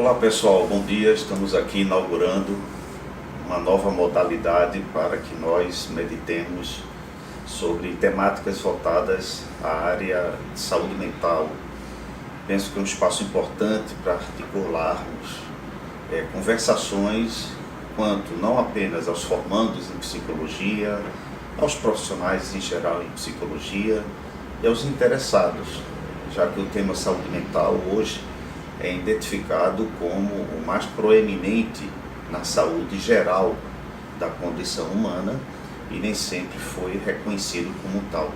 Olá pessoal, bom dia. Estamos aqui inaugurando uma nova modalidade para que nós meditemos sobre temáticas voltadas à área de saúde mental. Penso que é um espaço importante para articularmos conversações quanto não apenas aos formandos em psicologia, aos profissionais em geral em psicologia e aos interessados, já que o tema saúde mental hoje é identificado como o mais proeminente na saúde geral da condição humana e nem sempre foi reconhecido como tal.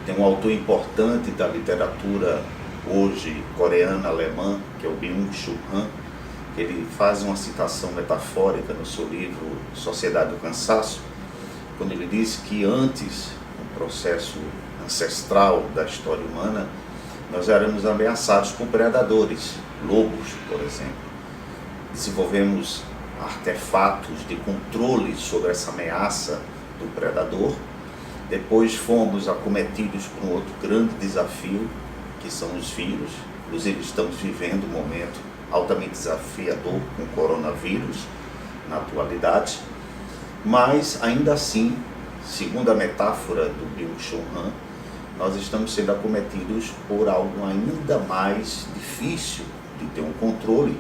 Tem um autor importante da literatura hoje coreana-alemã, que é o Byung-Chul Han, que ele faz uma citação metafórica no seu livro Sociedade do Cansaço, quando ele diz que antes, no processo ancestral da história humana, nós éramos ameaçados por predadores, lobos, por exemplo. Desenvolvemos artefatos de controle sobre essa ameaça do predador. Depois fomos acometidos por um outro grande desafio, que são os vírus. Inclusive estamos vivendo um momento altamente desafiador com o coronavírus na atualidade. Mas ainda assim, segundo a metáfora do Byung-Chul Han, nós estamos sendo acometidos por algo ainda mais difícil de ter um controle,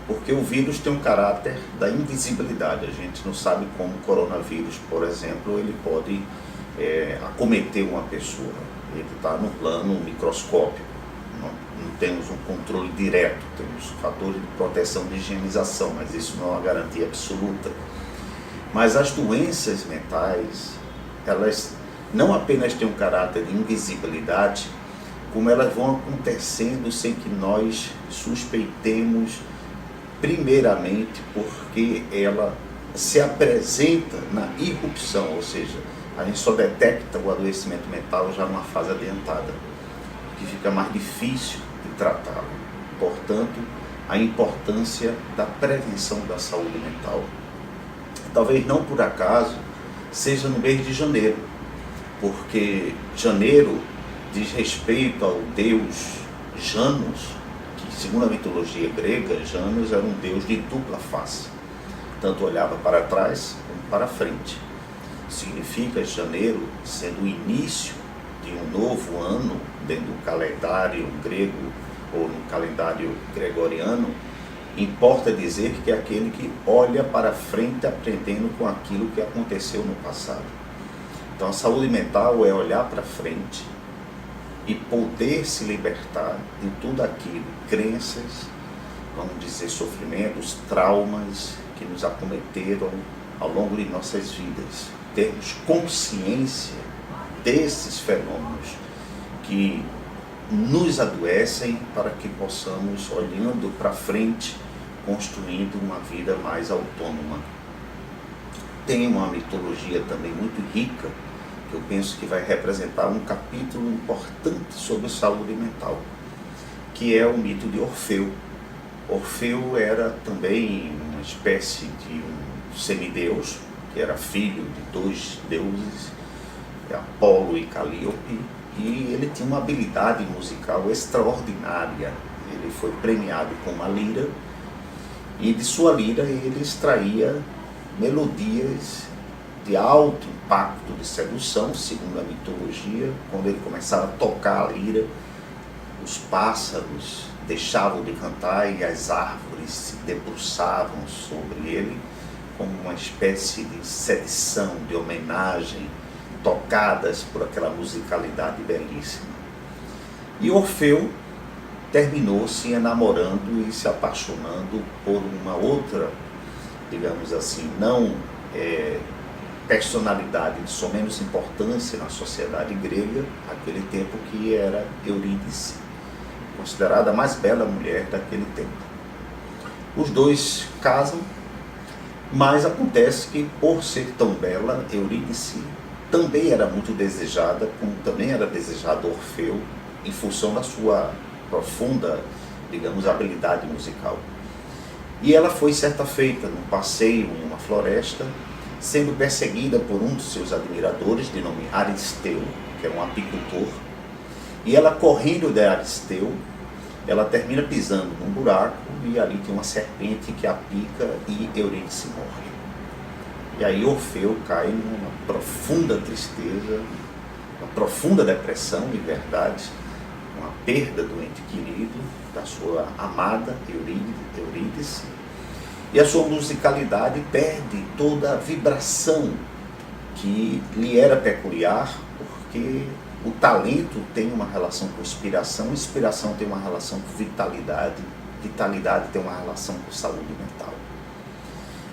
porque o vírus tem um caráter da invisibilidade. A gente não sabe como o coronavírus, por exemplo, ele pode acometer uma pessoa. Ele está no plano microscópico. Não temos um controle direto, temos fatores de proteção de higienização, mas isso não é uma garantia absoluta. Mas as doenças mentais, elas não apenas têm um caráter de invisibilidade, como elas vão acontecendo sem que nós suspeitemos, primeiramente porque ela se apresenta na irrupção, ou seja, a gente só detecta o adoecimento mental já numa fase adiantada, que fica mais difícil de tratá-lo. Portanto, a importância da prevenção da saúde mental. Talvez não por acaso seja no mês de janeiro, porque janeiro diz respeito ao deus Janus, que segundo a mitologia grega, Janus era um deus de dupla face, tanto olhava para trás como para frente. Significa janeiro sendo o início de um novo ano dentro do calendário grego ou no calendário gregoriano. Importa dizer que é aquele que olha para frente aprendendo com aquilo que aconteceu no passado. Então a saúde mental é olhar para frente e poder se libertar de tudo aquilo, crenças, vamos dizer, sofrimentos, traumas que nos acometeram ao longo de nossas vidas. Termos consciência desses fenômenos que nos adoecem para que possamos, olhando para frente, construindo uma vida mais autônoma. Tem uma mitologia também muito rica, que eu penso que vai representar um capítulo importante sobre saúde mental, que é o mito de Orfeu. Orfeu era também uma espécie de um semideus, que era filho de dois deuses, Apolo e Calíope, e ele tinha uma habilidade musical extraordinária. Ele foi premiado com uma lira, e de sua lira ele extraía melodias de alto impacto de sedução, segundo a mitologia. Quando ele começava a tocar a lira, os pássaros deixavam de cantar e as árvores se debruçavam sobre ele, como uma espécie de sedição, de homenagem, tocadas por aquela musicalidade belíssima. E Orfeu terminou se enamorando e se apaixonando por uma outra, digamos assim, não personalidade de só menos importância na sociedade grega, naquele tempo, que era Eurídice, considerada a mais bela mulher daquele tempo. Os dois casam, mas acontece que, por ser tão bela, Eurídice também era muito desejada, como também era desejado Orfeu, em função da sua profunda, digamos, habilidade musical. E ela foi certa feita num passeio em uma floresta, sendo perseguida por um dos seus admiradores, de nome Aristeu, que era um apicultor, e ela, correndo de Aristeu, ela termina pisando num buraco e ali tem uma serpente que a pica e Eurídice morre. E aí Orfeu cai numa profunda tristeza, uma profunda depressão, de verdade, uma perda do ente querido, da sua amada Eurídice, e a sua musicalidade perde toda a vibração que lhe era peculiar, porque o talento tem uma relação com inspiração, inspiração tem uma relação com vitalidade, vitalidade tem uma relação com saúde mental.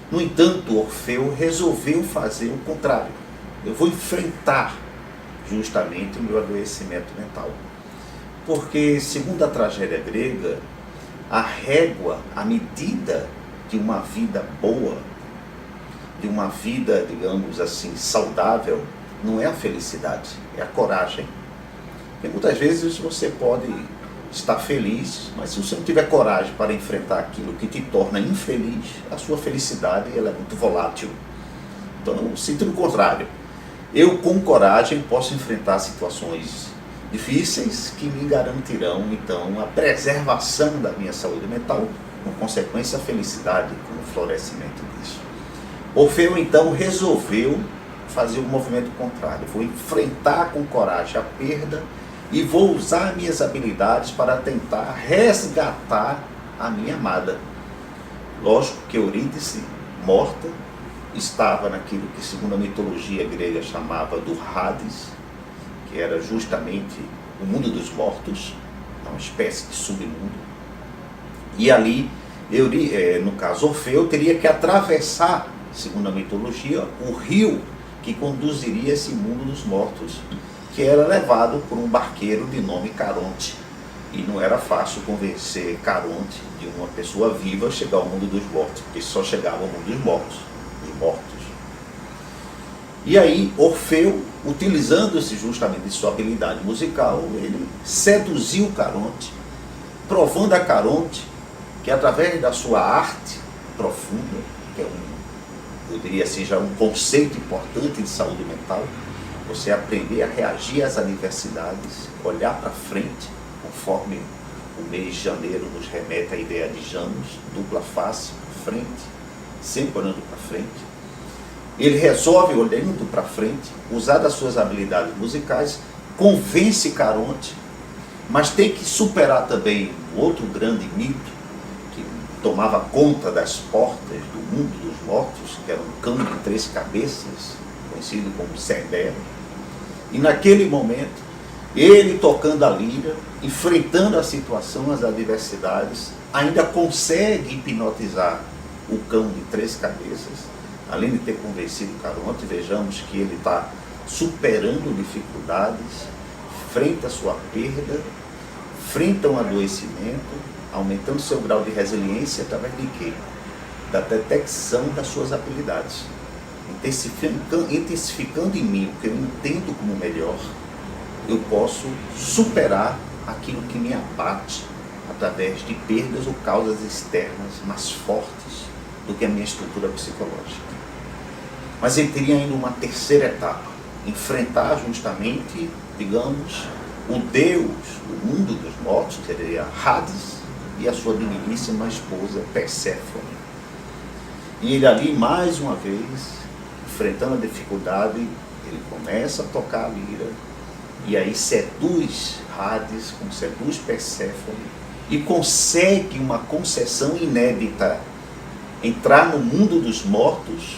No entanto, Orfeu resolveu fazer o contrário. Eu vou enfrentar justamente o meu adoecimento mental. Porque, segundo a tragédia grega, a régua, a medida de uma vida boa, de uma vida, digamos assim, saudável, não é a felicidade, é a coragem. Porque muitas vezes você pode estar feliz, mas se você não tiver coragem para enfrentar aquilo que te torna infeliz, a sua felicidade ela é muito volátil. Então, sinto o contrário. Eu, com coragem, posso enfrentar situações difíceis que me garantirão, então, a preservação da minha saúde mental, com consequência, a felicidade, com o florescimento disso. Orfeu, então, resolveu fazer o movimento contrário. Vou enfrentar com coragem a perda e vou usar minhas habilidades para tentar resgatar a minha amada. Lógico que Eurídice, morta, estava naquilo que, segundo a mitologia grega, chamava do Hades, que era justamente o mundo dos mortos, uma espécie de submundo. E ali, no caso Orfeu, teria que atravessar, segundo a mitologia, o rio que conduziria esse mundo dos mortos, que era levado por um barqueiro de nome Caronte. E não era fácil convencer Caronte de uma pessoa viva chegar ao mundo dos mortos, porque só chegava ao mundo dos mortos. E aí Orfeu, utilizando-se justamente de sua habilidade musical, ele seduziu Caronte, provando a Caronte que através da sua arte profunda, que é eu diria assim, já um conceito importante de saúde mental, você aprender a reagir às adversidades, olhar para frente, conforme o mês de janeiro nos remete à ideia de Janus, dupla face, frente, sempre olhando para frente. Ele resolve, olhando para frente, usar das suas habilidades musicais, convence Caronte, mas tem que superar também o outro grande mito que tomava conta das portas do mundo dos mortos, que era um cão de 3 cabeças, conhecido como Cerbero. E naquele momento, ele tocando a lira, enfrentando a situação, as adversidades, ainda consegue hipnotizar o cão de 3 cabeças. Além de ter convencido Caronte, vejamos que ele está superando dificuldades, frente à sua perda, frente a um adoecimento, aumentando seu grau de resiliência através de quê? Da detecção das suas habilidades, intensificando em mim o que eu entendo como melhor, eu posso superar aquilo que me abate através de perdas ou causas externas mais fortes do que a minha estrutura psicológica. Mas ele teria ainda uma terceira etapa, enfrentar justamente, digamos, o Deus do mundo dos mortos, que seria Hades, e a sua digníssima esposa Perséfone. E ele ali, mais uma vez, enfrentando a dificuldade, ele começa a tocar a lira, e aí seduz Hades, seduz Perséfone, e consegue uma concessão inédita, entrar no mundo dos mortos,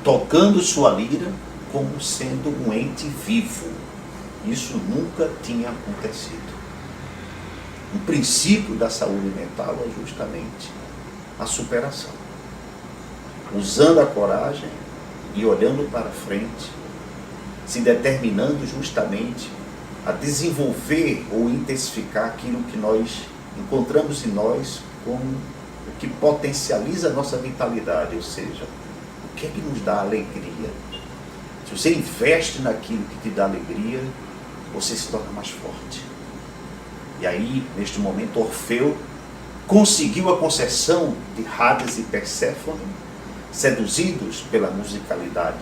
tocando sua lira como sendo um ente vivo. Isso nunca tinha acontecido. O princípio da saúde mental é justamente a superação. Usando a coragem e olhando para frente, se determinando justamente a desenvolver ou intensificar aquilo que nós encontramos em nós como o que potencializa a nossa vitalidade, ou seja, o que é que nos dá alegria. Se você investe naquilo que te dá alegria, você se torna mais forte. E aí, neste momento, Orfeu conseguiu a concessão de Hades e Perséfone, seduzidos pela musicalidade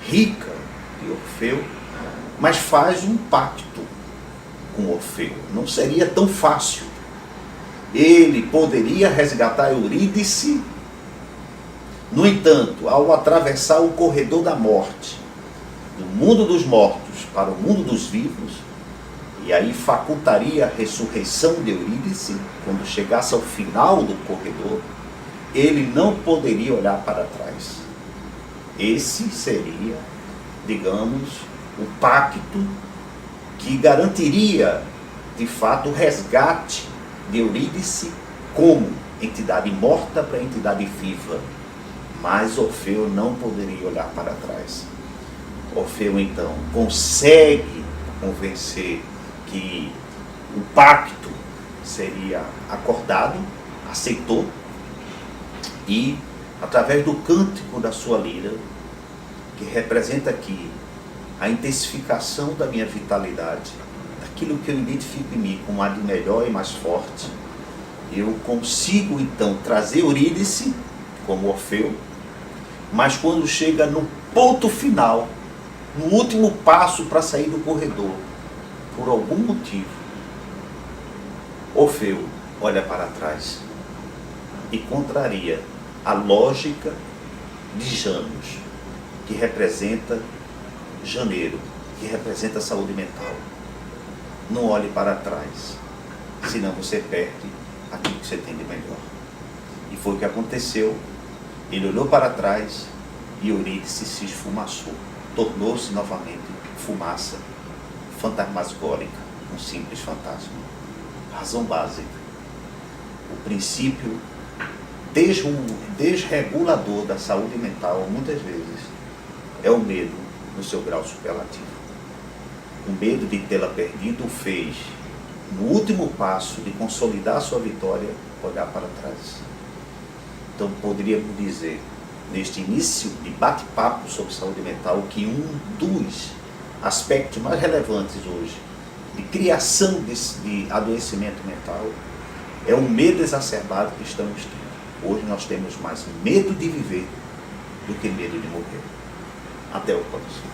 rica de Orfeu, mas faz um pacto. com Orfeu. Não seria tão fácil. Ele poderia resgatar Eurídice. No entanto, ao atravessar o corredor da morte, do mundo dos mortos para o mundo dos vivos, e aí facultaria a ressurreição de Eurídice, quando chegasse ao final do corredor, ele não poderia olhar para trás. Esse seria, digamos, o pacto que garantiria, de fato, o resgate de Eurídice como entidade morta para entidade viva. Mas Orfeu não poderia olhar para trás. Orfeu, então, consegue convencer que o pacto seria acordado, aceitou, e, através do cântico da sua lira, que representa aqui a intensificação da minha vitalidade, daquilo que eu identifico em mim como a de melhor e mais forte, eu consigo, então, trazer Eurídice como Orfeu, mas quando chega no ponto final, no último passo para sair do corredor, por algum motivo, Orfeu olha para trás e contraria a lógica de Janus, que representa janeiro, que representa a saúde mental. Não olhe para trás, senão você perde aquilo que você tem de melhor. E foi o que aconteceu. Ele olhou para trás e Eurídice se esfumaçou. Tornou-se novamente fumaça fantasmagórica, um simples fantasma. Razão básica. O princípio desregulador da saúde mental, muitas vezes, é o medo no seu grau superlativo. O medo de tê-la perdido o fez, no último passo de consolidar a sua vitória, olhar para trás. Então poderíamos dizer, neste início de bate-papo sobre saúde mental, que um dos aspectos mais relevantes hoje de criação de adoecimento mental é o medo exacerbado que estamos tendo. Hoje nós temos mais medo de viver do que medo de morrer. Até o próximo.